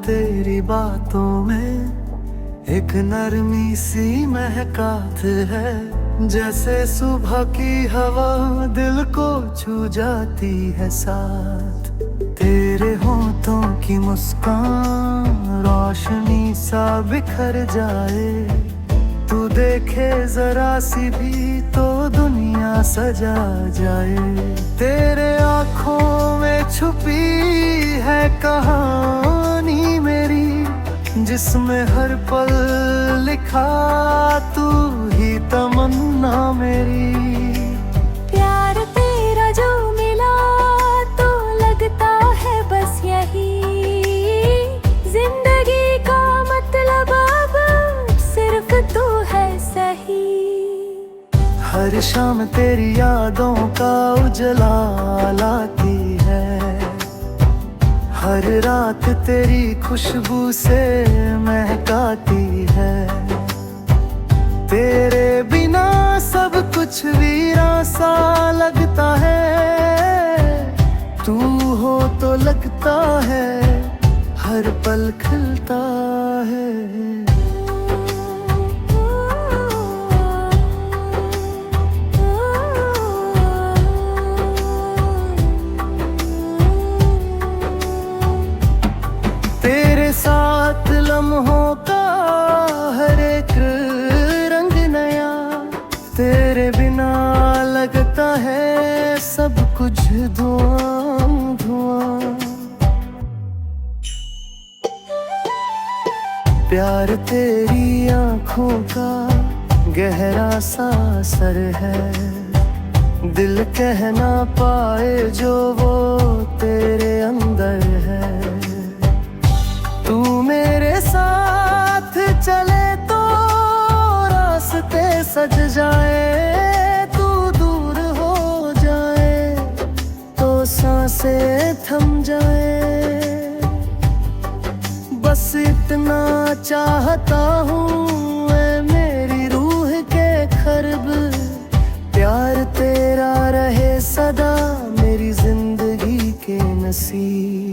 तेरी बातों में एक नरमी सी महकात है, जैसे सुबह की हवा दिल को छू जाती है साथ। तेरे होठों की मुस्कान रोशनी सा बिखर जाए, तू देखे जरा सी भी तो दुनिया सजा जाए। तेरे आँखों में छुपी है कहानी मेरी, जिसमें हर पल लिखा तू ही तमन्ना मेरी। प्यार तेरा जो मिला तो लगता है बस यही, जिंदगी का मतलब अब सिर्फ तू है सही। हर शाम तेरी यादों का उजला लाती है, हर रात तेरी खुशबू से महकाती है। तेरे बिना सब कुछ वीरां सा लगता है, तू हो तो लगता है हर पल खिलता है। तेरे साथ लम्हों का हर एक रंग नया, तेरे बिना लगता है सब कुछ धुआं धुआं। प्यार तेरी आँखों का गहरा सा असर है, दिल कह ना पाए जो वो तेरे अंदर है। तू मेरे साथ चले तो रास्ते सज जाए, तू दूर हो जाए तो सांसें थम जाए। बस इतना चाहता हूँ मैं मेरी रूह के खरब, प्यार तेरा रहे सदा मेरी जिंदगी के नसीब।